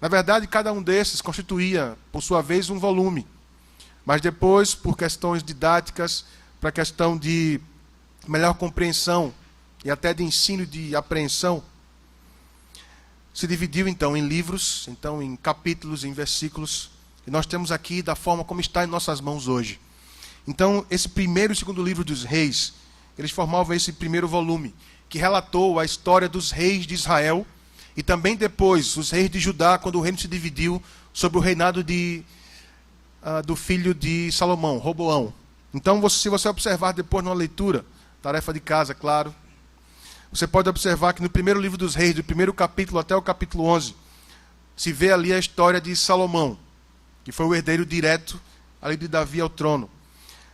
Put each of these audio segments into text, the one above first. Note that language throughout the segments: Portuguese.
Na verdade, cada um desses constituía, por sua vez, um volume. Mas depois, por questões didáticas, para questão de melhor compreensão e até de ensino e de apreensão, se dividiu então em livros, então em capítulos, em versículos, e nós temos aqui da forma como está em nossas mãos hoje. Então, esse primeiro e segundo livro dos reis, eles formavam esse primeiro volume, que relatou a história dos reis de Israel, e também depois, os reis de Judá, quando o reino se dividiu sobre o reinado do filho de Salomão, Roboão. Então, se você observar depois numa leitura, tarefa de casa, claro, você pode observar que no primeiro livro dos reis, do primeiro capítulo até o capítulo 11, se vê ali a história de Salomão, que foi o herdeiro direto ali de Davi ao trono.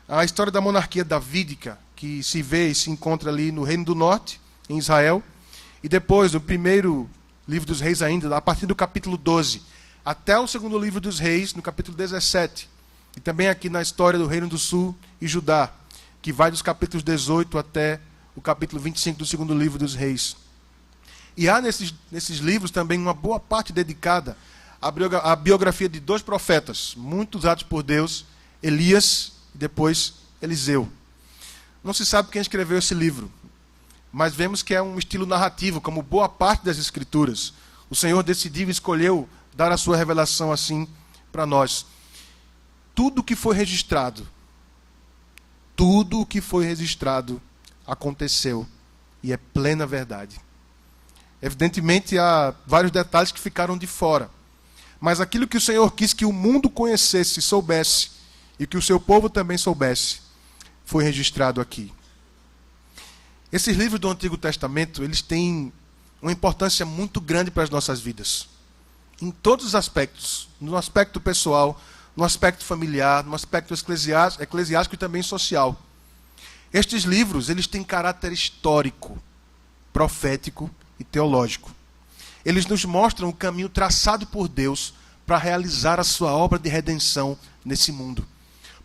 A história da monarquia davídica, que se vê e se encontra ali no Reino do Norte, em Israel. E depois, no primeiro livro dos reis ainda, a partir do capítulo 12, até o segundo livro dos reis, no capítulo 17. E também aqui na história do Reino do Sul e Judá, que vai dos capítulos 18 até o capítulo 25 do segundo livro dos reis. E há nesses livros também uma boa parte dedicada à biografia de dois profetas, muito usados por Deus, Elias e depois Eliseu. Não se sabe quem escreveu esse livro, mas vemos que é um estilo narrativo, como boa parte das Escrituras. O Senhor decidiu e escolheu dar a sua revelação assim para nós. Tudo o que foi registrado aconteceu e é plena verdade. Evidentemente, há vários detalhes que ficaram de fora. Mas aquilo que o Senhor quis que o mundo conhecesse, soubesse, e que o seu povo também soubesse, foi registrado aqui. Esses livros do Antigo Testamento, eles têm uma importância muito grande para as nossas vidas. Em todos os aspectos. No aspecto pessoal, no aspecto familiar, no aspecto eclesiástico e também social. Estes livros, eles têm caráter histórico, profético e teológico. Eles nos mostram o caminho traçado por Deus para realizar a sua obra de redenção nesse mundo.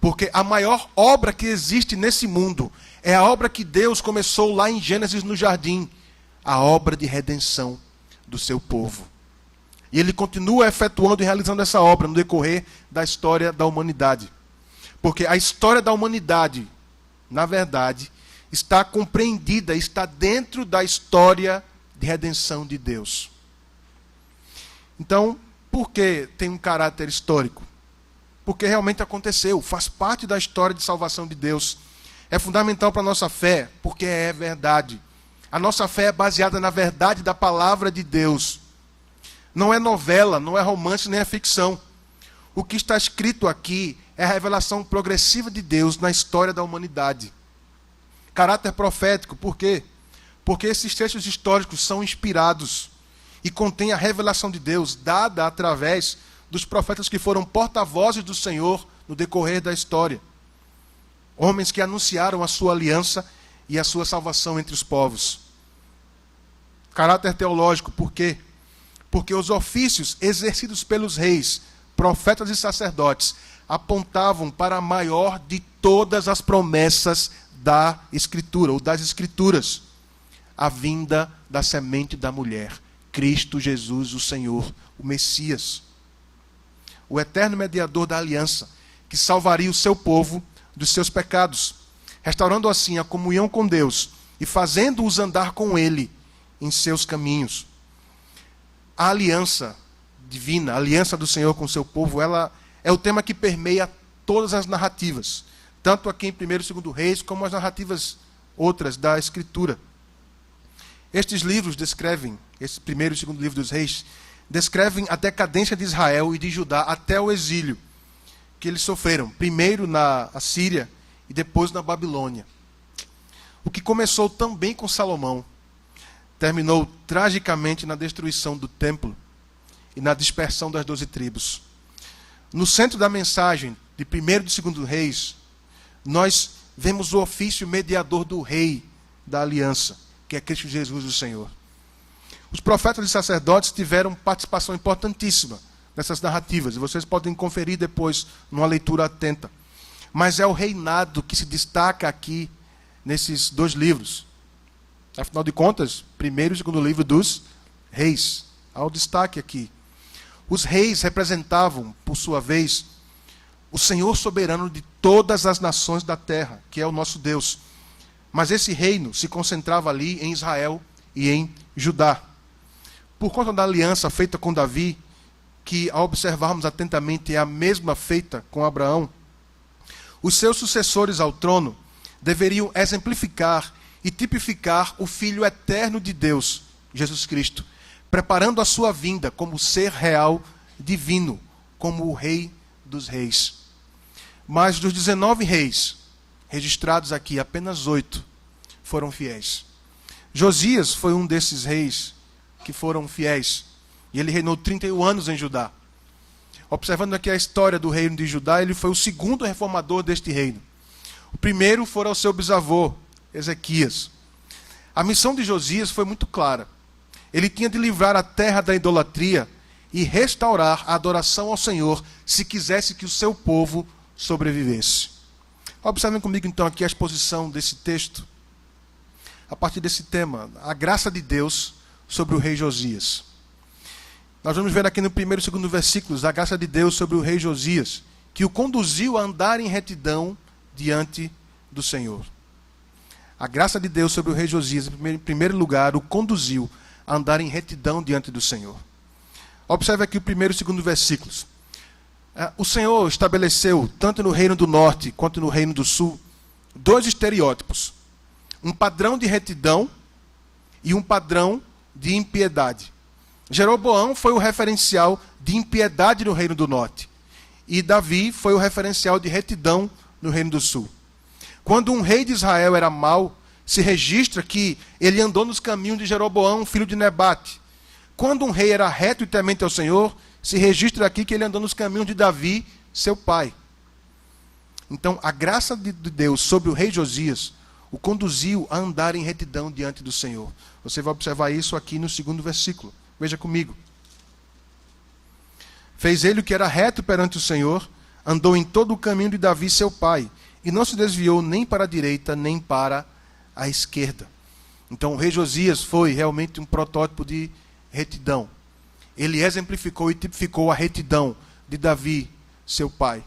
Porque a maior obra que existe nesse mundo é a obra que Deus começou lá em Gênesis no jardim, a obra de redenção do seu povo. E ele continua efetuando e realizando essa obra no decorrer da história da humanidade. Porque a história da humanidade, na verdade, está compreendida, está dentro da história de redenção de Deus. Então, por que tem um caráter histórico? Porque realmente aconteceu, faz parte da história de salvação de Deus. É fundamental para a nossa fé, porque é verdade. A nossa fé é baseada na verdade da palavra de Deus. Não é novela, não é romance, nem é ficção. O que está escrito aqui é a revelação progressiva de Deus na história da humanidade. Caráter profético, por quê? Porque esses textos históricos são inspirados e contêm a revelação de Deus dada através dos profetas que foram porta-vozes do Senhor no decorrer da história. Homens que anunciaram a sua aliança e a sua salvação entre os povos. Caráter teológico, por quê? Porque os ofícios exercidos pelos reis, profetas e sacerdotes apontavam para a maior de todas as promessas da Escritura, ou das Escrituras, a vinda da semente da mulher, Cristo Jesus, o Senhor, o Messias, o eterno mediador da aliança, que salvaria o seu povo dos seus pecados, restaurando assim a comunhão com Deus e fazendo-os andar com Ele em seus caminhos. A aliança divina, a aliança do Senhor com o seu povo, ela é o tema que permeia todas as narrativas, tanto aqui em 1º e 2º Reis, como as narrativas outras da Escritura. Estes livros descrevem, esse 1º e 2º livro dos Reis, descrevem a decadência de Israel e de Judá até o exílio que eles sofreram, primeiro na Assíria e depois na Babilônia. O que começou tão bem com Salomão, terminou tragicamente na destruição do templo e na dispersão das 12 tribos. No centro da mensagem de 1º e 2º Reis, nós vemos o ofício mediador do rei da aliança, que é Cristo Jesus, o Senhor. Os profetas e sacerdotes tiveram participação importantíssima nessas narrativas, e vocês podem conferir depois numa leitura atenta. Mas é o reinado que se destaca aqui nesses dois livros. Afinal de contas, 1º e 2º livro dos Reis. Há o destaque aqui. Os reis representavam, por sua vez, o Senhor soberano de todas as nações da terra, que é o nosso Deus. Mas esse reino se concentrava ali em Israel e em Judá. Por conta da aliança feita com Davi, que ao observarmos atentamente é a mesma feita com Abraão, os seus sucessores ao trono deveriam exemplificar e tipificar o Filho eterno de Deus, Jesus Cristo, preparando a sua vinda como ser real, divino, como o Rei dos Reis. Mas dos 19 reis registrados aqui, apenas 8 foram fiéis. Josias foi um desses reis que foram fiéis, e ele reinou 31 anos em Judá. Observando aqui a história do reino de Judá, ele foi o segundo reformador deste reino. O primeiro fora o seu bisavô, Ezequias. A missão de Josias foi muito clara. Ele tinha de livrar a terra da idolatria e restaurar a adoração ao Senhor, se quisesse que o seu povo sobrevivesse. Observem comigo então aqui a exposição desse texto, a partir desse tema, a graça de Deus sobre o rei Josias. Nós vamos ver aqui no primeiro e segundo versículos a graça de Deus sobre o rei Josias, que o conduziu a andar em retidão diante do Senhor. A graça de Deus sobre o rei Josias, em primeiro lugar, o conduziu a andar em retidão diante do Senhor. Observe aqui o primeiro e segundo versículos. O Senhor estabeleceu, tanto no reino do norte quanto no reino do sul, 2 estereótipos. Um padrão de retidão e um padrão de impiedade. Jeroboão foi o referencial de impiedade no reino do norte. E Davi foi o referencial de retidão no reino do sul. Quando um rei de Israel era mau, se registra que ele andou nos caminhos de Jeroboão, filho de Nebate. Quando um rei era reto e temente ao Senhor, se registra aqui que ele andou nos caminhos de Davi, seu pai. Então, a graça de Deus sobre o rei Josias o conduziu a andar em retidão diante do Senhor. Você vai observar isso aqui no segundo versículo. Veja comigo. Fez ele o que era reto perante o Senhor, andou em todo o caminho de Davi, seu pai, e não se desviou nem para a direita, nem para a esquerda. Então, o rei Josias foi realmente um protótipo de retidão. Ele exemplificou e tipificou a retidão de Davi, seu pai.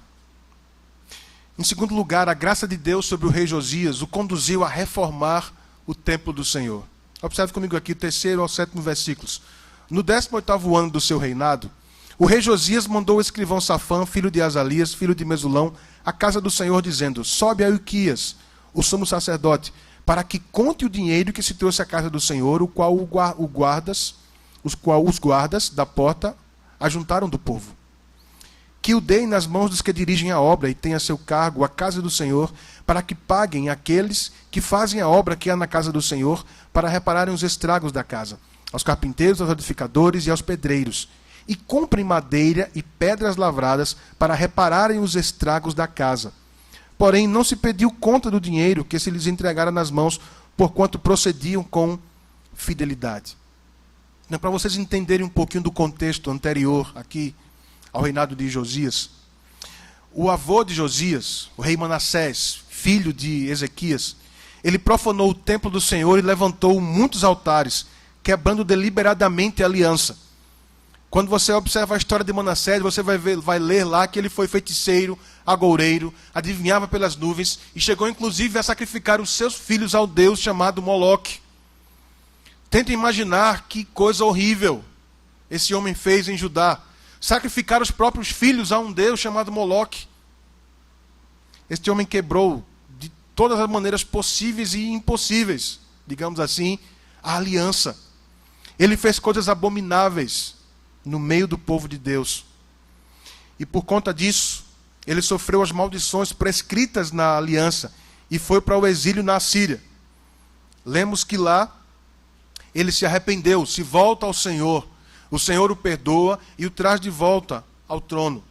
Em segundo lugar, a graça de Deus sobre o rei Josias o conduziu a reformar o templo do Senhor. Observe comigo aqui o 3º ao 7º versículos. No 18º ano do seu reinado, o rei Josias mandou o escrivão Safã, filho de Azalias, filho de Mesulão, à casa do Senhor, dizendo: sobe a Ilquias, o sumo sacerdote, para que conte o dinheiro que se trouxe à casa do Senhor, o qual os guardas da porta ajuntaram do povo. Que o deem nas mãos dos que dirigem a obra e têm a seu cargo a casa do Senhor, para que paguem aqueles que fazem a obra que há na casa do Senhor, para repararem os estragos da casa, aos carpinteiros, aos edificadores e aos pedreiros, e comprem madeira e pedras lavradas para repararem os estragos da casa. Porém, não se pediu conta do dinheiro que se lhes entregara nas mãos, porquanto procediam com fidelidade. Então, para vocês entenderem um pouquinho do contexto anterior aqui ao reinado de Josias, o avô de Josias, o rei Manassés, filho de Ezequias, ele profanou o templo do Senhor e levantou muitos altares, quebrando deliberadamente a aliança. Quando você observa a história de Manassés, você vai ler lá que ele foi feiticeiro, agoureiro, adivinhava pelas nuvens e chegou inclusive a sacrificar os seus filhos ao deus chamado Moloque. Tenta imaginar que coisa horrível esse homem fez em Judá. Sacrificar os próprios filhos a um deus chamado Moloque. Este homem quebrou de todas as maneiras possíveis e impossíveis, digamos assim, a aliança. Ele fez coisas abomináveis no meio do povo de Deus. E por conta disso, ele sofreu as maldições prescritas na aliança e foi para o exílio na Assíria. Lemos que lá ele se arrependeu, se volta ao Senhor. O Senhor o perdoa e o traz de volta ao trono.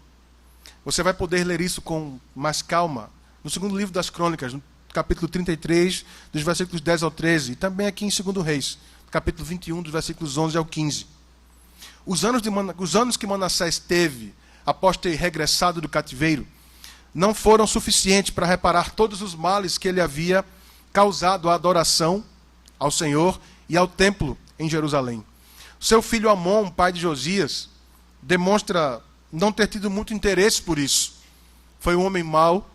Você vai poder ler isso com mais calma no segundo livro das Crônicas, no capítulo 33, dos versículos 10 ao 13, e também aqui em 2 Reis, capítulo 21, dos versículos 11 ao 15. Os anos que Manassés teve após ter regressado do cativeiro não foram suficientes para reparar todos os males que ele havia causado à adoração ao Senhor e ao templo em Jerusalém. Seu filho Amon, pai de Josias, demonstra não ter tido muito interesse por isso. Foi um homem mau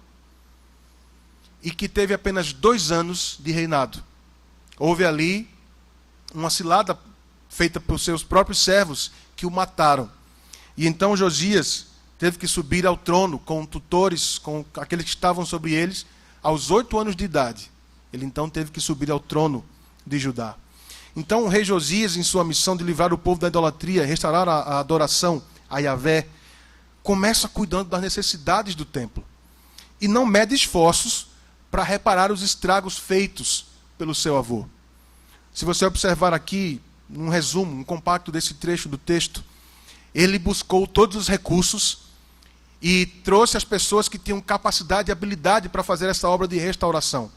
e que teve apenas 2 anos de reinado. Houve ali uma cilada feita por seus próprios servos que o mataram. E então Josias teve que subir ao trono com tutores, com aqueles que estavam sobre eles, aos 8 anos de idade. Ele então teve que subir ao trono de Judá. Então o rei Josias, em sua missão de livrar o povo da idolatria, restaurar a adoração a Yahvé, começa cuidando das necessidades do templo. E não mede esforços para reparar os estragos feitos pelo seu avô. Se você observar aqui, um resumo, um compacto desse trecho do texto, ele buscou todos os recursos e trouxe as pessoas que tinham capacidade e habilidade para fazer essa obra de restauração.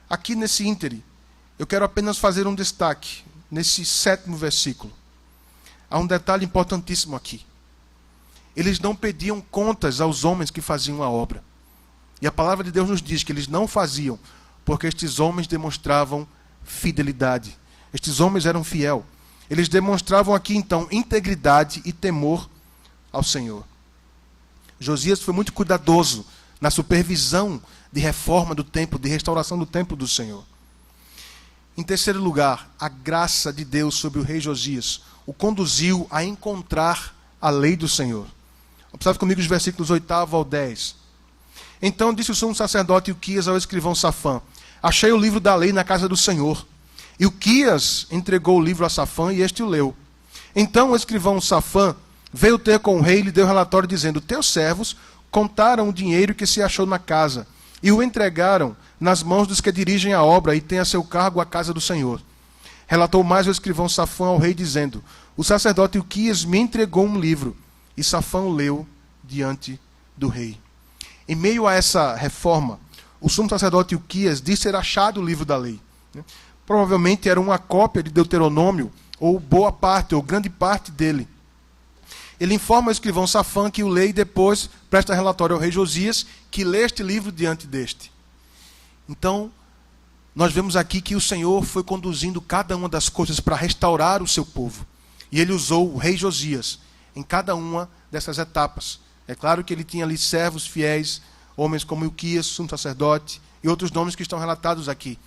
Aqui nesse íntere, eu quero apenas fazer um destaque, nesse 7º versículo. Há um detalhe importantíssimo aqui. Eles não pediam contas aos homens que faziam a obra. E a palavra de Deus nos diz que eles não faziam, porque estes homens demonstravam fidelidade. Estes homens eram fiel. Eles demonstravam aqui, então, integridade e temor ao Senhor. Josias foi muito cuidadoso na supervisão de reforma do templo, de restauração do templo do Senhor. Em terceiro lugar, a graça de Deus sobre o rei Josias o conduziu a encontrar a lei do Senhor. Observe comigo os versículos 8 ao 10. Então disse o sumo sacerdote Ilquias ao escrivão Safã: achei o livro da lei na casa do Senhor. Ilquias entregou o livro a Safã e este o leu. Então o escrivão Safã veio ter com o rei e lhe deu relatório dizendo: teus servos contaram o dinheiro que se achou na casa e o entregaram nas mãos dos que dirigem a obra e têm a seu cargo a casa do Senhor. Relatou mais o escrivão Safã ao rei dizendo: o sacerdote Ilquias me entregou um livro. E Safã o leu diante do rei. Em meio a essa reforma, o sumo sacerdote Ilquias disse ter achado o livro da lei. Provavelmente era uma cópia de Deuteronômio, ou boa parte, ou grande parte dele. Ele informa o escrivão Safã que o lê e depois presta relatório ao rei Josias, que lê este livro diante deste. Então, nós vemos aqui que o Senhor foi conduzindo cada uma das coisas para restaurar o seu povo. E ele usou o rei Josias em cada uma dessas etapas. É claro que ele tinha ali servos fiéis, homens como Ilquias, sumo sacerdote, e outros nomes que estão relatados aqui.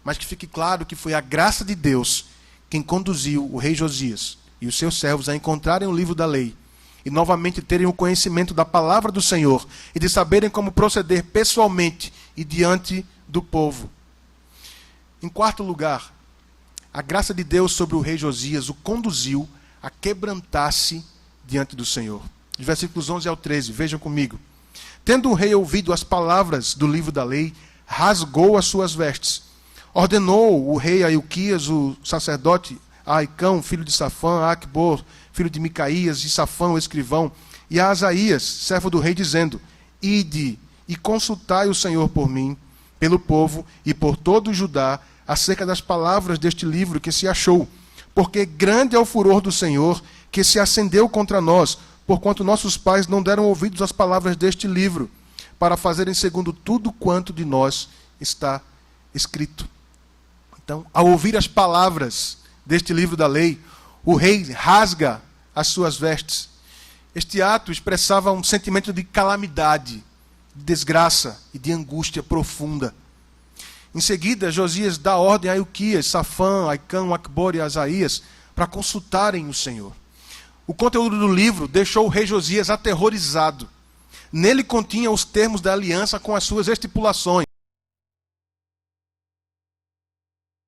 Mas que fique claro que foi a graça de Deus quem conduziu o rei Josias e os seus servos a encontrarem o livro da lei e novamente terem o conhecimento da palavra do Senhor e de saberem como proceder pessoalmente e diante do povo. Em quarto lugar, a graça de Deus sobre o rei Josias o conduziu a quebrantar-se diante do Senhor. Os versículos 11 ao 13, vejam comigo. Tendo o rei ouvido as palavras do livro da lei, rasgou as suas vestes. Ordenou o rei a Ilquias, o sacerdote, a Aicão, filho de Safã, a Acbor, filho de Micaías, e Safã, o escrivão, e a Asaías, servo do rei, dizendo: ide e consultai o Senhor por mim, pelo povo e por todo o Judá, acerca das palavras deste livro que se achou, porque grande é o furor do Senhor, que se acendeu contra nós, porquanto nossos pais não deram ouvidos às palavras deste livro, para fazerem segundo tudo quanto de nós está escrito. Então, ao ouvir as palavras deste livro da lei, o rei rasga as suas vestes. Este ato expressava um sentimento de calamidade, de desgraça e de angústia profunda. Em seguida, Josias dá ordem a Ilquias, Safã, Aicão, Acbor e Asaías para consultarem o Senhor. O conteúdo do livro deixou o rei Josias aterrorizado. Nele continha os termos da aliança com as suas estipulações.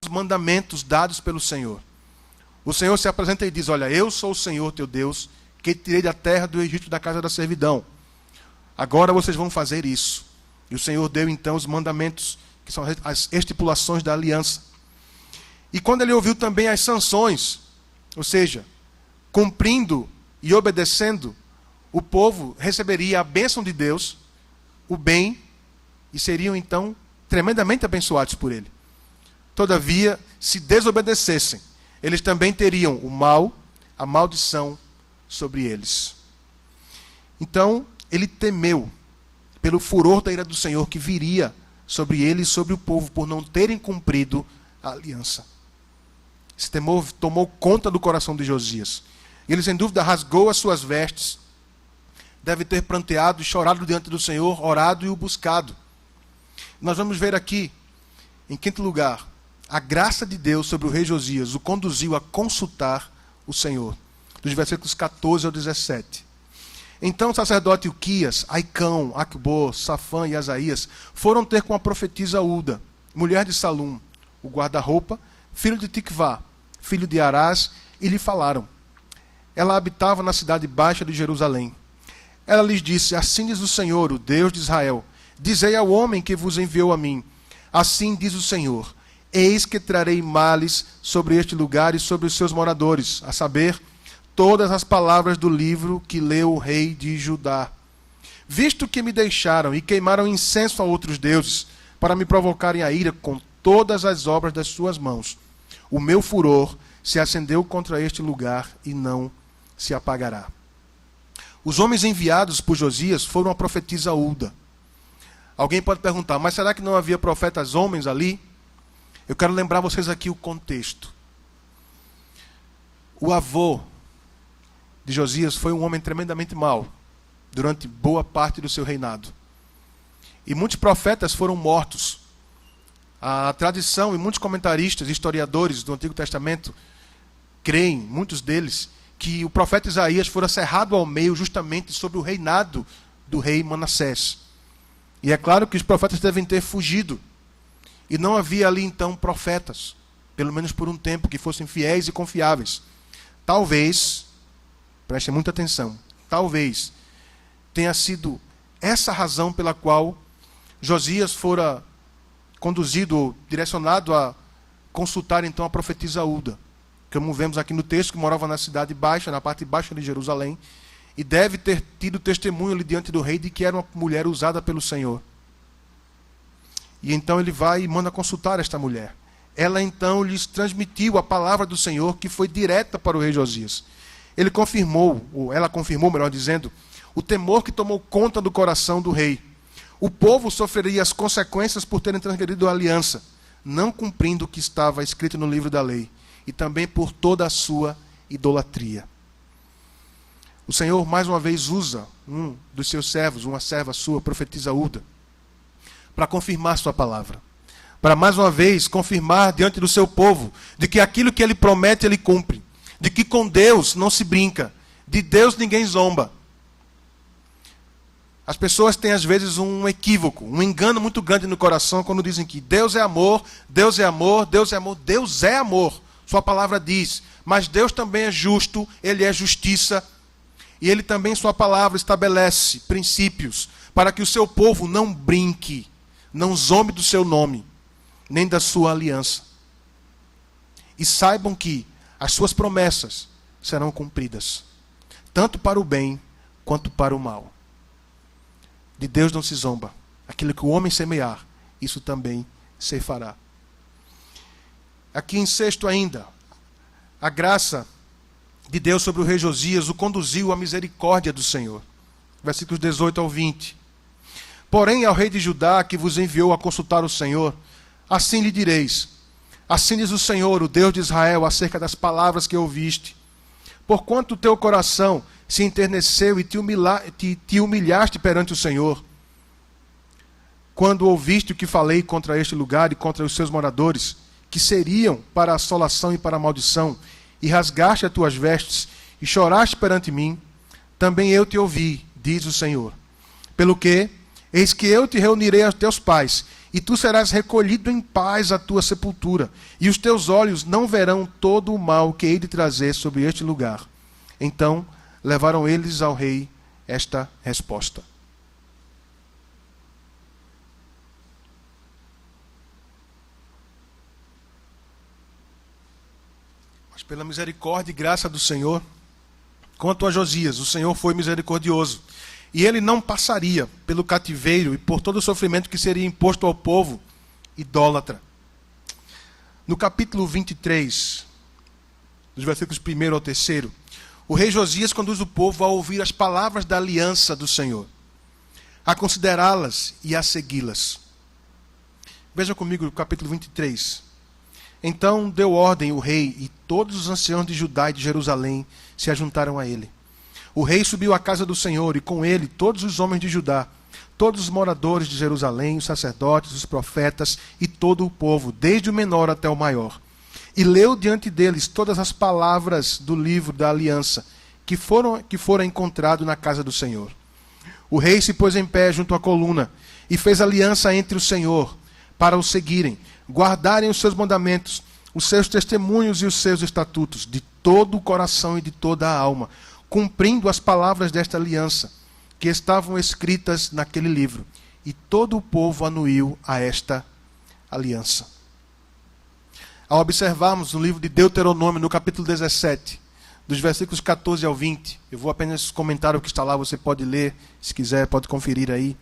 Os mandamentos dados pelo Senhor. O Senhor se apresenta e diz: olha, eu sou o Senhor teu Deus, que te tirei da terra do Egito, da casa da servidão. Agora vocês vão fazer isso. E o Senhor deu então os mandamentos, que são as estipulações da aliança. E quando ele ouviu também as sanções, ou seja, cumprindo e obedecendo, o povo receberia a bênção de Deus, o bem, e seriam então tremendamente abençoados por ele. Todavia, se desobedecessem, eles também teriam o mal, a maldição sobre eles. Então, ele temeu pelo furor da ira do Senhor que viria sobre ele e sobre o povo por não terem cumprido a aliança. Esse temor tomou conta do coração de Josias. Ele, sem dúvida, rasgou as suas vestes. Deve ter pranteado e chorado diante do Senhor, orado e o buscado. Nós vamos ver aqui, em quinto lugar, a graça de Deus sobre o rei Josias o conduziu a consultar o Senhor. Dos versículos 14 ao 17. Então o sacerdote Ilquias, Aicão, Acbor, Safã e Asaías foram ter com a profetisa Ulda, mulher de Salum, o guarda-roupa, filho de Tikvá, filho de Arás, e lhe falaram. Ela habitava na cidade baixa de Jerusalém. Ela lhes disse, assim diz o Senhor, o Deus de Israel, dizei ao homem que vos enviou a mim, assim diz o Senhor, eis que trarei males sobre este lugar e sobre os seus moradores, a saber, todas as palavras do livro que leu o rei de Judá. Visto que me deixaram e queimaram incenso a outros deuses, para me provocarem a ira com todas as obras das suas mãos, o meu furor se acendeu contra este lugar e não se apagará. Os homens enviados por Josias foram a profetisa Ulda. Alguém pode perguntar, mas será que não havia profetas homens ali? Eu quero lembrar vocês aqui o contexto. O avô de Josias foi um homem tremendamente mau durante boa parte do seu reinado. E muitos profetas foram mortos. A tradição e muitos comentaristas, historiadores do Antigo Testamento, creem, muitos deles, que o profeta Isaías fora cerrado ao meio justamente sobre o reinado do rei Manassés. E é claro que os profetas devem ter fugido. E não havia ali então profetas, pelo menos por um tempo, que fossem fiéis e confiáveis. Talvez, prestem muita atenção, talvez tenha sido essa a razão pela qual Josias fora conduzido ou direcionado a consultar então a profetisa Ulda, como vemos aqui no texto, que morava na cidade baixa, na parte baixa de Jerusalém, e deve ter tido testemunho ali diante do rei de que era uma mulher usada pelo Senhor. E então ele vai e manda consultar esta mulher. Ela então lhes transmitiu a palavra do Senhor, que foi direta para o rei Josias. Ele confirmou, ou ela confirmou, melhor dizendo, o temor que tomou conta do coração do rei. O povo sofreria as consequências por terem transgredido a aliança, não cumprindo o que estava escrito no livro da lei, e também por toda a sua idolatria. O Senhor, mais uma vez, usa um dos seus servos, uma serva sua, profetisa Ulda, para confirmar sua palavra. Para, mais uma vez, confirmar diante do seu povo de que aquilo que ele promete, ele cumpre. De que com Deus não se brinca. De Deus ninguém zomba. As pessoas têm, às vezes, um equívoco, um engano muito grande no coração quando dizem que Deus é amor, Deus é amor, Deus é amor. Deus é amor. Sua palavra diz. Mas Deus também é justo, Ele é justiça. E Ele também, sua palavra, estabelece princípios para que o seu povo não brinque, não zombe do seu nome, nem da sua aliança. E saibam que as suas promessas serão cumpridas, tanto para o bem quanto para o mal. De Deus não se zomba. Aquilo que o homem semear, isso também se fará. Aqui em sexto ainda, a graça de Deus sobre o rei Josias o conduziu à misericórdia do Senhor. Versículos 18 ao 20. Porém, ao rei de Judá, que vos enviou a consultar o Senhor, assim lhe direis, assim diz o Senhor, o Deus de Israel, acerca das palavras que ouviste. Porquanto o teu coração se enterneceu e te humilhaste perante o Senhor, quando ouviste o que falei contra este lugar e contra os seus moradores, que seriam para a assolação e para a maldição, e rasgaste as tuas vestes, e choraste perante mim, também eu te ouvi, diz o Senhor. Pelo que, eis que eu te reunirei aos teus pais, e tu serás recolhido em paz à tua sepultura, e os teus olhos não verão todo o mal que hei de trazer sobre este lugar. Então levaram eles ao rei esta resposta. Mas pela misericórdia e graça do Senhor, quanto a Josias, o Senhor foi misericordioso. E ele não passaria pelo cativeiro e por todo o sofrimento que seria imposto ao povo idólatra. No capítulo 23, dos versículos 1 ao 3, o rei Josias conduz o povo a ouvir as palavras da aliança do Senhor, a considerá-las e a segui-las. Veja comigo o capítulo 23. Então deu ordem o rei, e todos os anciãos de Judá e de Jerusalém se ajuntaram a ele. O rei subiu à casa do Senhor, e com ele todos os homens de Judá, todos os moradores de Jerusalém, os sacerdotes, os profetas e todo o povo, desde o menor até o maior. E leu diante deles todas as palavras do livro da aliança, que foram encontrados na casa do Senhor. O rei se pôs em pé junto à coluna, e fez aliança entre o Senhor, para o seguirem, guardarem os seus mandamentos, os seus testemunhos e os seus estatutos, de todo o coração e de toda a alma, cumprindo as palavras desta aliança, que estavam escritas naquele livro. E todo o povo anuiu a esta aliança. Ao observarmos no livro de Deuteronômio, no capítulo 17, dos versículos 14 ao 20, eu vou apenas comentar o que está lá, você pode ler, se quiser, pode conferir aí.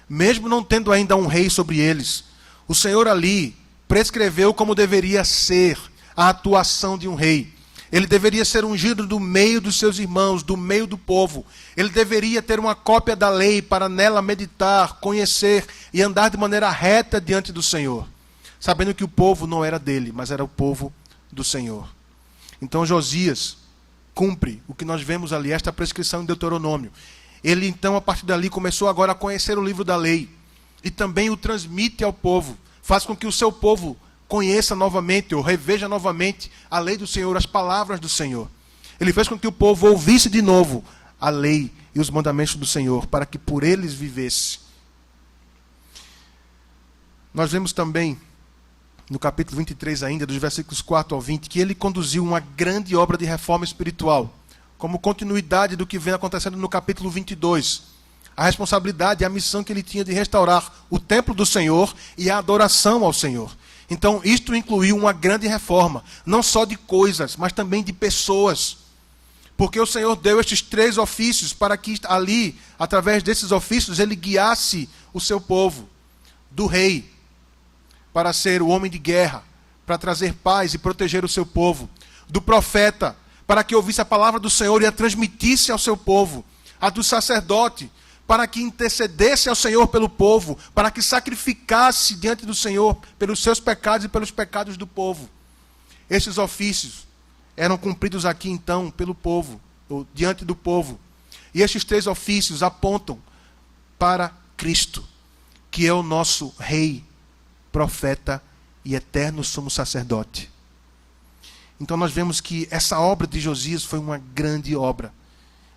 Mesmo não tendo ainda um rei sobre eles, o Senhor ali prescreveu como deveria ser a atuação de um rei. Ele deveria ser ungido do meio dos seus irmãos, do meio do povo. Ele deveria ter uma cópia da lei para nela meditar, conhecer e andar de maneira reta diante do Senhor, sabendo que o povo não era dele, mas era o povo do Senhor. Então Josias cumpre o que nós vemos ali, esta prescrição em Deuteronômio. Ele então, a partir dali, começou agora a conhecer o livro da lei e também o transmite ao povo. Faz com que o seu povo conheça novamente, ou reveja novamente a lei do Senhor, as palavras do Senhor. Ele fez com que o povo ouvisse de novo a lei e os mandamentos do Senhor, para que por eles vivesse. Nós vemos também, no capítulo 23 ainda, dos versículos 4 ao 20, que ele conduziu uma grande obra de reforma espiritual, como continuidade do que vem acontecendo no capítulo 22. A responsabilidade e a missão que ele tinha de restaurar o templo do Senhor e a adoração ao Senhor. Então, isto incluiu uma grande reforma, não só de coisas, mas também de pessoas. Porque o Senhor deu estes 3 ofícios para que ali, através desses ofícios, ele guiasse o seu povo. Do rei, para ser o homem de guerra, para trazer paz e proteger o seu povo. Do profeta, para que ouvisse a palavra do Senhor e a transmitisse ao seu povo. A do sacerdote, para que intercedesse ao Senhor pelo povo, para que sacrificasse diante do Senhor pelos seus pecados e pelos pecados do povo. Esses ofícios eram cumpridos aqui então pelo povo, ou diante do povo. E estes 3 ofícios apontam para Cristo, que é o nosso Rei, profeta e eterno sumo sacerdote. Então nós vemos que essa obra de Josias foi uma grande obra.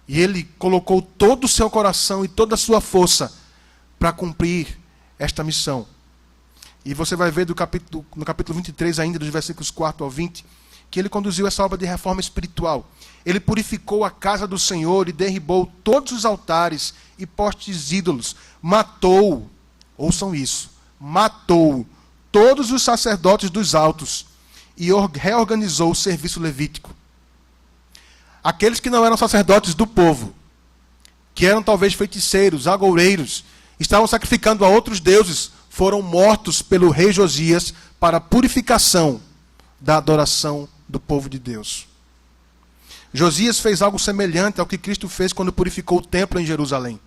E ele colocou todo o seu coração e toda a sua força para cumprir esta missão. E você vai ver no capítulo 23 ainda, dos versículos 4 ao 20, que ele conduziu essa obra de reforma espiritual. Ele purificou a casa do Senhor e derribou todos os altares e postes ídolos. Matou, ouçam isso, matou todos os sacerdotes dos altos e reorganizou o serviço levítico. Aqueles que não eram sacerdotes do povo, que eram talvez feiticeiros, agoureiros, estavam sacrificando a outros deuses, foram mortos pelo rei Josias para a purificação da adoração do povo de Deus. Josias fez algo semelhante ao que Cristo fez quando purificou o templo em Jerusalém.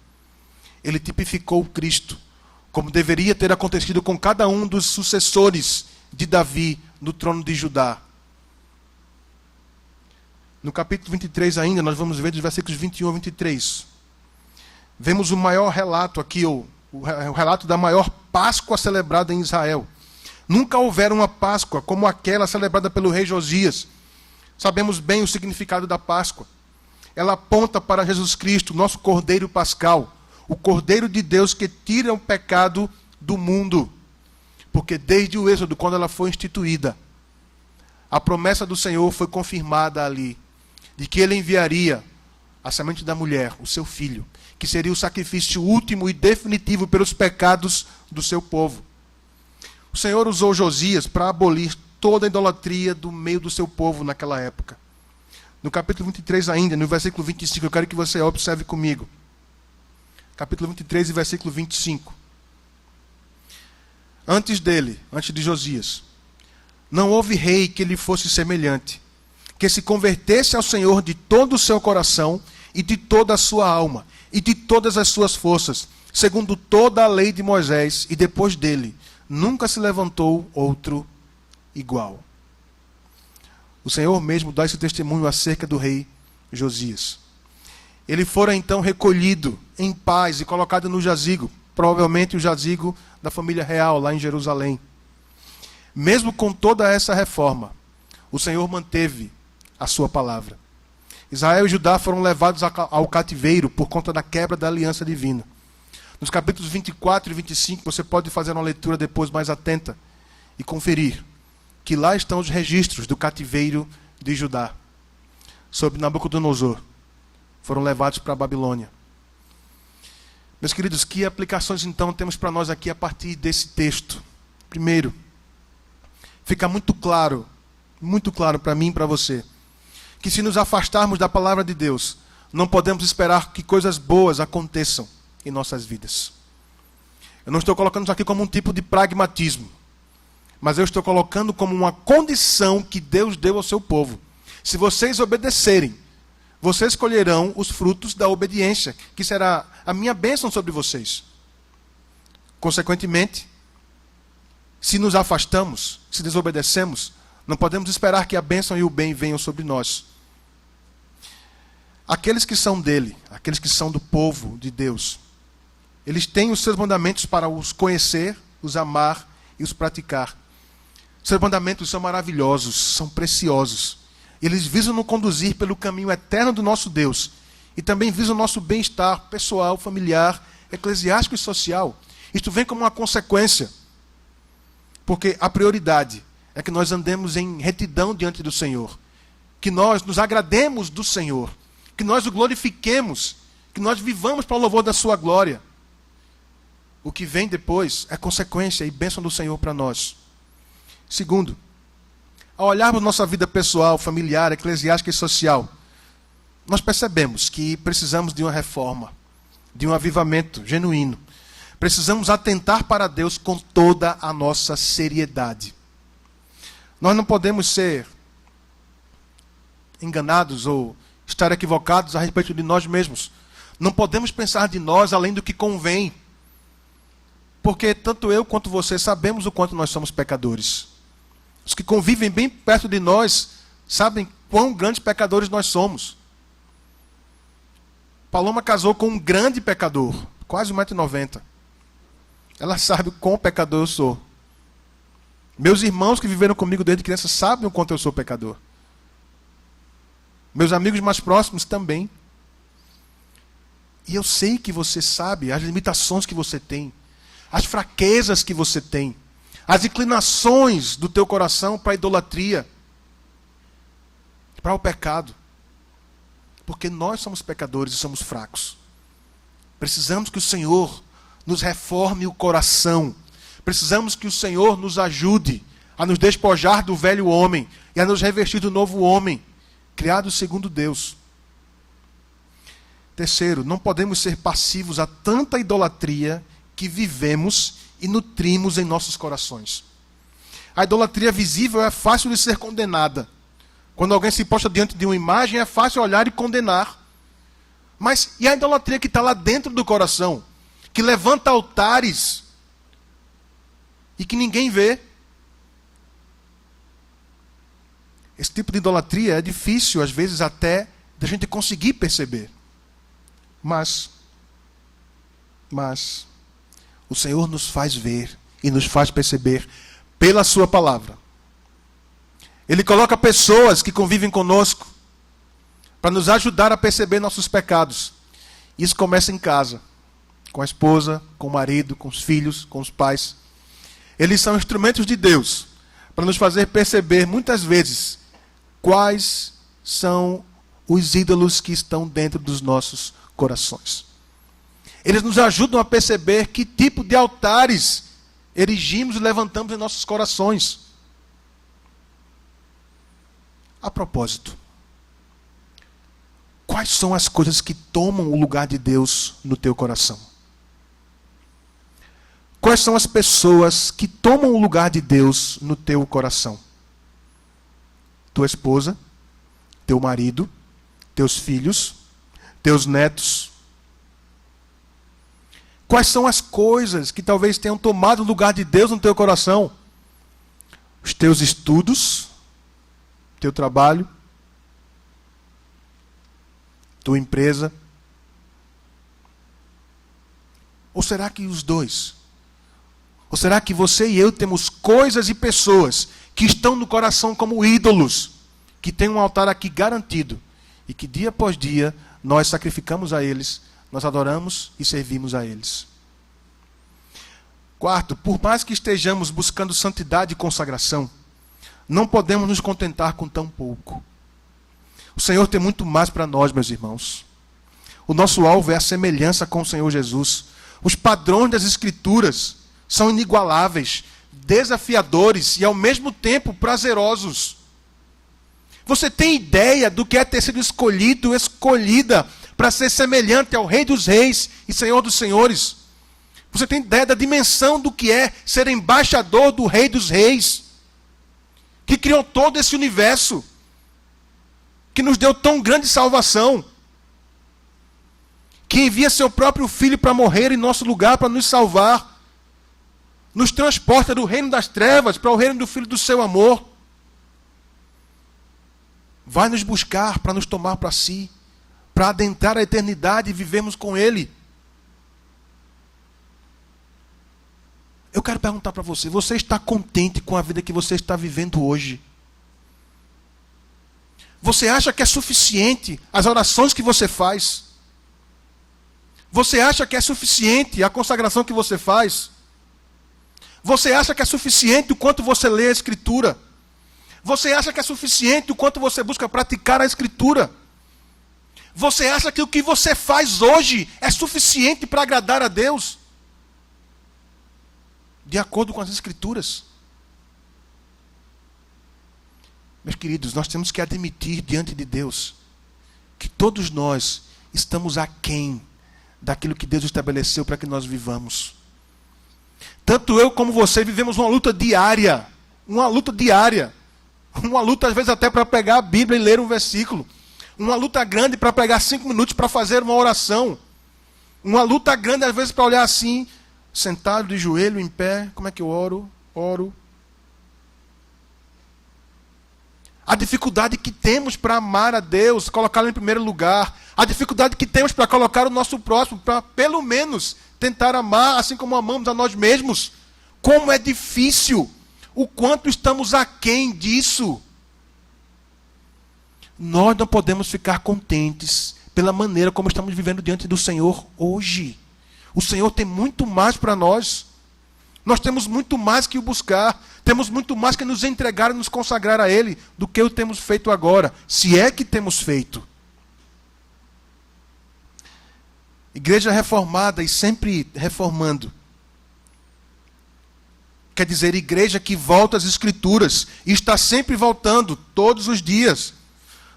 Ele tipificou Cristo, como deveria ter acontecido com cada um dos sucessores de Davi no trono de Judá. No capítulo 23 ainda, nós vamos ver dos versículos 21 a 23. Vemos o maior relato aqui, o relato da maior Páscoa celebrada em Israel. Nunca houvera uma Páscoa como aquela celebrada pelo rei Josias. Sabemos bem o significado da Páscoa. Ela aponta para Jesus Cristo, nosso Cordeiro Pascal, o Cordeiro de Deus que tira o pecado do mundo. Porque desde o Êxodo, quando ela foi instituída, a promessa do Senhor foi confirmada ali, de que ele enviaria a semente da mulher, o seu filho, que seria o sacrifício último e definitivo pelos pecados do seu povo. O Senhor usou Josias para abolir toda a idolatria do meio do seu povo naquela época. No capítulo 23 ainda, no versículo 25, eu quero que você observe comigo. Capítulo 23 e versículo 25. Antes dele, antes de Josias, não houve rei que lhe fosse semelhante, que se convertesse ao Senhor de todo o seu coração e de toda a sua alma e de todas as suas forças, segundo toda a lei de Moisés, e depois dele nunca se levantou outro igual. O Senhor mesmo dá esse testemunho acerca do rei Josias. Ele fora então recolhido em paz e colocado no jazigo, provavelmente o jazigo da família real lá em Jerusalém. Mesmo com toda essa reforma, o Senhor manteve a sua palavra. Israel e Judá foram levados ao cativeiro por conta da quebra da aliança divina. Nos capítulos 24 e 25, você pode fazer uma leitura depois mais atenta e conferir que lá estão os registros do cativeiro de Judá, sob Nabucodonosor. Foram levados para a Babilônia. Meus queridos, que aplicações então temos para nós aqui a partir desse texto? Primeiro, fica muito claro para mim e para você, que se nos afastarmos da palavra de Deus, não podemos esperar que coisas boas aconteçam em nossas vidas. Eu não estou colocando isso aqui como um tipo de pragmatismo, mas eu estou colocando como uma condição que Deus deu ao seu povo. Se vocês obedecerem, vocês colherão os frutos da obediência, que será a minha bênção sobre vocês. Consequentemente, se nos afastamos, se desobedecemos, não podemos esperar que a bênção e o bem venham sobre nós. Aqueles que são dele, aqueles que são do povo de Deus, eles têm os seus mandamentos para os conhecer, os amar e os praticar. Os seus mandamentos são maravilhosos, são preciosos. Eles visam nos conduzir pelo caminho eterno do nosso Deus. E também visam o nosso bem-estar pessoal, familiar, eclesiástico e social. Isto vem como uma consequência. Porque a prioridade é que nós andemos em retidão diante do Senhor. Que nós nos agrademos do Senhor. Que nós o glorifiquemos. Que nós vivamos para o louvor da sua glória. O que vem depois é consequência e bênção do Senhor para nós. Segundo, ao olharmos nossa vida pessoal, familiar, eclesiástica e social, nós percebemos que precisamos de uma reforma, de um avivamento genuíno. Precisamos atentar para Deus com toda a nossa seriedade. Nós não podemos ser enganados ou estar equivocados a respeito de nós mesmos. Não podemos pensar de nós além do que convém. Porque tanto eu quanto você sabemos o quanto nós somos pecadores. Os que convivem bem perto de nós sabem quão grandes pecadores nós somos. Paloma casou com um grande pecador, quase 1,90 m. Ela sabe o quão pecador eu sou. Meus irmãos que viveram comigo desde criança sabem o quanto eu sou pecador. Meus amigos mais próximos também. E eu sei que você sabe as limitações que você tem, as fraquezas que você tem, as inclinações do teu coração para a idolatria, para o pecado. Porque nós somos pecadores e somos fracos. Precisamos que o Senhor nos reforme o coração. Precisamos que o Senhor nos ajude a nos despojar do velho homem e a nos revestir do novo homem, criado segundo Deus. Terceiro, não podemos ser passivos a tanta idolatria que vivemos e nutrimos em nossos corações. A idolatria visível é fácil de ser condenada. Quando alguém se posta diante de uma imagem, é fácil olhar e condenar. Mas e a idolatria que está lá dentro do coração? Que levanta altares e que ninguém vê? Esse tipo de idolatria é difícil, às vezes, até da gente conseguir perceber. Mas o Senhor nos faz ver e nos faz perceber pela sua palavra. Ele coloca pessoas que convivem conosco para nos ajudar a perceber nossos pecados. Isso começa em casa, com a esposa, com o marido, com os filhos, com os pais. Eles são instrumentos de Deus para nos fazer perceber muitas vezes quais são os ídolos que estão dentro dos nossos corações. Eles nos ajudam a perceber que tipo de altares erigimos e levantamos em nossos corações. A propósito, quais são as coisas que tomam o lugar de Deus no teu coração? Quais são as pessoas que tomam o lugar de Deus no teu coração? Tua esposa, teu marido, teus filhos, teus netos. Quais são as coisas que talvez tenham tomado o lugar de Deus no teu coração? Os teus estudos, teu trabalho, tua empresa? Ou será que os dois? Ou será que você e eu temos coisas e pessoas que estão no coração como ídolos, que tem um altar aqui garantido, e que dia após dia nós sacrificamos a eles, nós adoramos e servimos a eles? Quarto, por mais que estejamos buscando santidade e consagração, não podemos nos contentar com tão pouco. O Senhor tem muito mais para nós, meus irmãos. O nosso alvo é a semelhança com o Senhor Jesus. Os padrões das Escrituras são inigualáveis, desafiadores e ao mesmo tempo prazerosos. Você tem ideia do que é ter sido escolhido, escolhida para ser semelhante ao Rei dos Reis e Senhor dos Senhores? Você tem ideia da dimensão do que é ser embaixador do Rei dos Reis, que criou todo esse universo, que nos deu tão grande salvação, que envia seu próprio Filho para morrer em nosso lugar, para nos salvar, nos transporta do reino das trevas para o reino do Filho do seu amor. Vai nos buscar para nos tomar para si, para adentrar a eternidade e vivermos com Ele. Eu quero perguntar para você, você está contente com a vida que você está vivendo hoje? Você acha que é suficiente as orações que você faz? Você acha que é suficiente a consagração que você faz? Você acha que é suficiente o quanto você lê a Escritura? Você acha que é suficiente o quanto você busca praticar a Escritura? Você acha que o que você faz hoje é suficiente para agradar a Deus? De acordo com as Escrituras. Meus queridos, nós temos que admitir diante de Deus que todos nós estamos aquém daquilo que Deus estabeleceu para que nós vivamos. Tanto eu como você vivemos uma luta diária. Uma luta diária. Uma luta às vezes até para pegar a Bíblia e ler um versículo. Uma luta grande para pegar 5 minutos para fazer uma oração. Uma luta grande às vezes para olhar assim, sentado de joelho, em pé. Como é que eu oro? Oro. A dificuldade que temos para amar a Deus, colocá-lo em primeiro lugar. A dificuldade que temos para colocar o nosso próximo, para pelo menos tentar amar assim como amamos a nós mesmos. Como é difícil. O quanto estamos aquém disso. Nós não podemos ficar contentes pela maneira como estamos vivendo diante do Senhor hoje. O Senhor tem muito mais para nós. Nós temos muito mais que o buscar. Temos muito mais que nos entregar e nos consagrar a Ele do que o temos feito agora. Se é que temos feito. Igreja reformada e sempre reformando. Quer dizer, igreja que volta às Escrituras e está sempre voltando, todos os dias.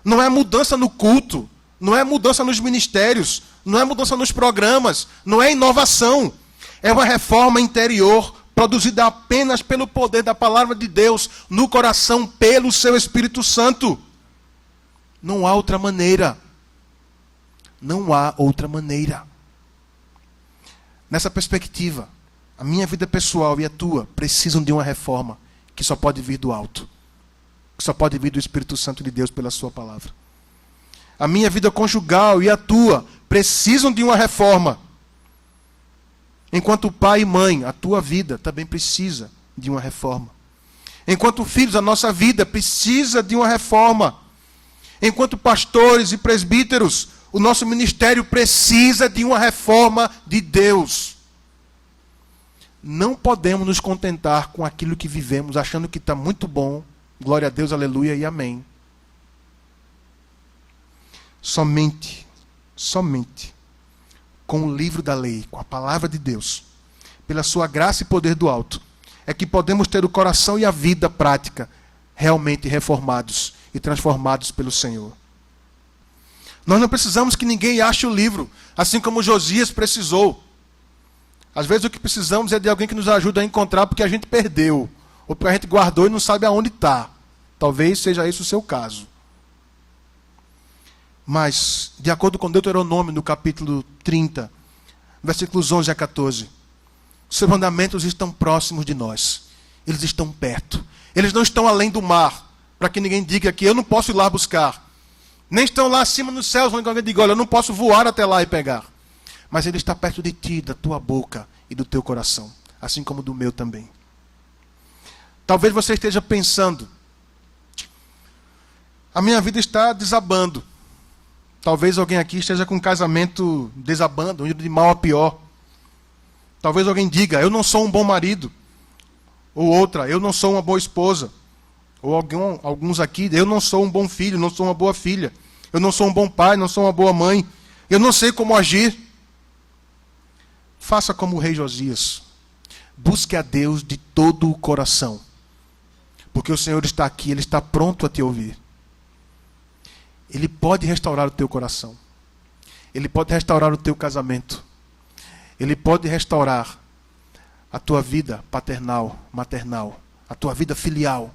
Não é mudança no culto, não é mudança nos ministérios, não é mudança nos programas, não é inovação. É uma reforma interior, produzida apenas pelo poder da palavra de Deus, no coração, pelo seu Espírito Santo. Não há outra maneira. Não há outra maneira. Nessa perspectiva, a minha vida pessoal e a tua precisam de uma reforma que só pode vir do alto. Que só pode vir do Espírito Santo de Deus pela sua palavra. A minha vida conjugal e a tua precisam de uma reforma. Enquanto pai e mãe, a tua vida também precisa de uma reforma. Enquanto filhos, a nossa vida precisa de uma reforma. Enquanto pastores e presbíteros, o nosso ministério precisa de uma reforma de Deus. Não podemos nos contentar com aquilo que vivemos, achando que está muito bom. Glória a Deus, aleluia e amém. Somente com o livro da lei, com a palavra de Deus, pela sua graça e poder do alto, é que podemos ter o coração e a vida prática realmente reformados e transformados pelo Senhor. Nós não precisamos que ninguém ache o livro, assim como Josias precisou. Às vezes o que precisamos é de alguém que nos ajude a encontrar porque a gente perdeu, ou porque a gente guardou e não sabe aonde está. Talvez seja esse o seu caso. Mas, de acordo com Deuteronômio, no capítulo 30, versículos 11 a 14, os seus mandamentos estão próximos de nós. Eles estão perto. Eles não estão além do mar, para que ninguém diga que eu não posso ir lá buscar. Nem estão lá acima nos céus, onde alguém diga, olha, eu não posso voar até lá e pegar. Mas ele está perto de ti, da tua boca e do teu coração, assim como do meu também. Talvez você esteja pensando, a minha vida está desabando. Talvez alguém aqui esteja com um casamento desabando, indo de mal a pior. Talvez alguém diga, eu não sou um bom marido. Ou outra, eu não sou uma boa esposa. Ou alguns aqui, eu não sou um bom filho, não sou uma boa filha. Eu não sou um bom pai, não sou uma boa mãe. Eu não sei como agir. Faça como o rei Josias. Busque a Deus de todo o coração. Porque o Senhor está aqui, Ele está pronto a te ouvir. Ele pode restaurar o teu coração. Ele pode restaurar o teu casamento. Ele pode restaurar a tua vida paternal, maternal, a tua vida filial.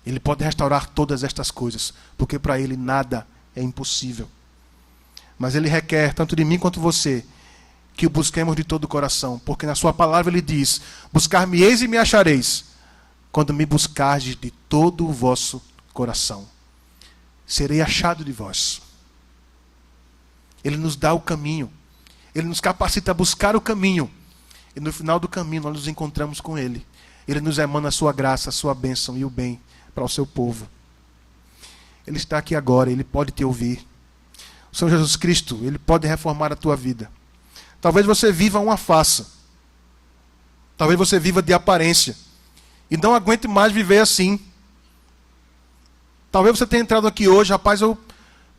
Ele pode restaurar todas estas coisas, porque para Ele nada é impossível. Mas Ele requer, tanto de mim quanto você, que o busquemos de todo o coração, porque na sua palavra Ele diz, buscar-me-eis e me achareis, quando me buscardes de todo o vosso coração. Serei achado de vós. Ele nos dá o caminho. Ele nos capacita a buscar o caminho. E no final do caminho nós nos encontramos com Ele. Ele nos emana a sua graça, a sua bênção e o bem para o seu povo. Ele está aqui agora, Ele pode te ouvir. O Senhor Jesus Cristo, Ele pode reformar a tua vida. Talvez você viva uma farsa. Talvez você viva de aparência. E não aguente mais viver assim. Talvez você tenha entrado aqui hoje, rapaz, eu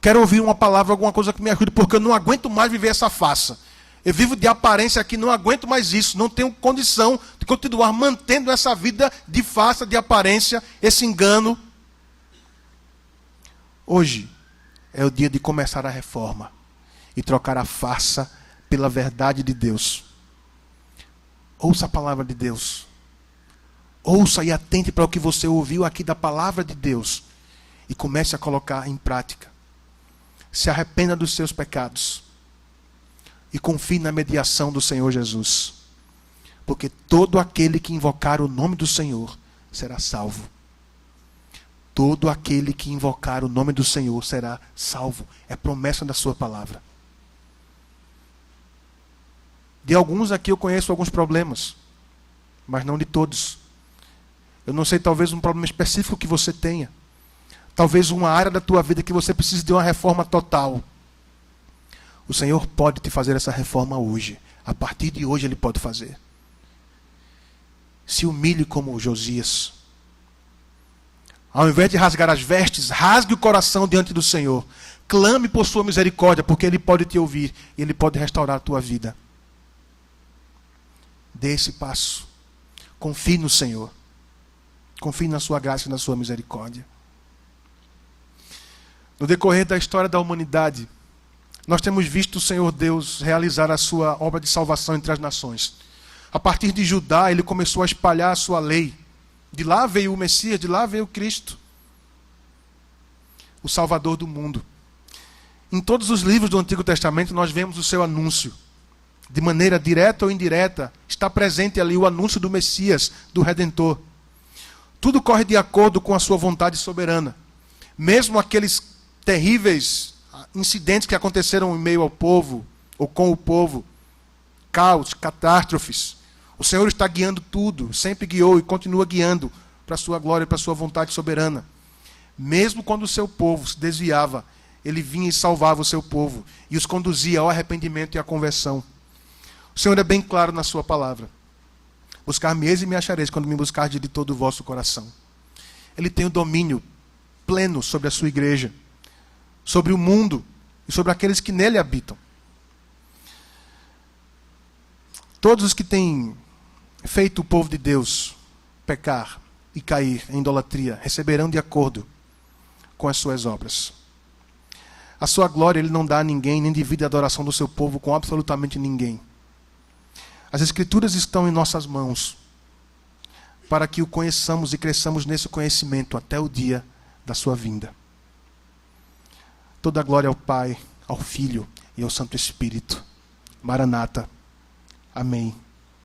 quero ouvir uma palavra, alguma coisa que me ajude, porque eu não aguento mais viver essa farsa. Eu vivo de aparência aqui, não aguento mais isso. Não tenho condição de continuar mantendo essa vida de farsa, de aparência, esse engano. Hoje é o dia de começar a reforma e trocar a farsa pela verdade de Deus. Ouça a palavra de Deus. Ouça e atente para o que você ouviu aqui da palavra de Deus. E comece a colocar em prática. Se arrependa dos seus pecados. E confie na mediação do Senhor Jesus. Porque todo aquele que invocar o nome do Senhor será salvo. Todo aquele que invocar o nome do Senhor será salvo. É promessa da sua palavra. De alguns aqui eu conheço alguns problemas. Mas não de todos. Eu não sei, talvez um problema específico que você tenha. Talvez uma área da tua vida que você precise de uma reforma total. O Senhor pode te fazer essa reforma hoje. A partir de hoje Ele pode fazer. Se humilhe como Josias. Ao invés de rasgar as vestes, rasgue o coração diante do Senhor. Clame por sua misericórdia, porque Ele pode te ouvir e Ele pode restaurar a tua vida. Dê esse passo. Confie no Senhor. Confie na sua graça e na sua misericórdia. No decorrer da história da humanidade, nós temos visto o Senhor Deus realizar a sua obra de salvação entre as nações. A partir de Judá, Ele começou a espalhar a sua lei. De lá veio o Messias, de lá veio o Cristo. O Salvador do mundo. Em todos os livros do Antigo Testamento, nós vemos o seu anúncio. De maneira direta ou indireta, está presente ali o anúncio do Messias, do Redentor. Tudo corre de acordo com a sua vontade soberana. Mesmo aqueles terríveis incidentes que aconteceram em meio ao povo, ou com o povo, caos, catástrofes. O Senhor está guiando tudo, sempre guiou e continua guiando para a sua glória e para a sua vontade soberana. Mesmo quando o seu povo se desviava, Ele vinha e salvava o seu povo e os conduzia ao arrependimento e à conversão. O Senhor é bem claro na sua palavra. Buscar-me-eis e me achareis quando me buscardes de todo o vosso coração. Ele tem o domínio pleno sobre a sua igreja, sobre o mundo e sobre aqueles que nele habitam. Todos os que têm feito o povo de Deus pecar e cair em idolatria receberão de acordo com as suas obras. A sua glória Ele não dá a ninguém, nem divide a adoração do seu povo com absolutamente ninguém. As Escrituras estão em nossas mãos para que o conheçamos e cresçamos nesse conhecimento até o dia da sua vinda. Toda a glória ao Pai, ao Filho e ao Santo Espírito. Maranata. Amém.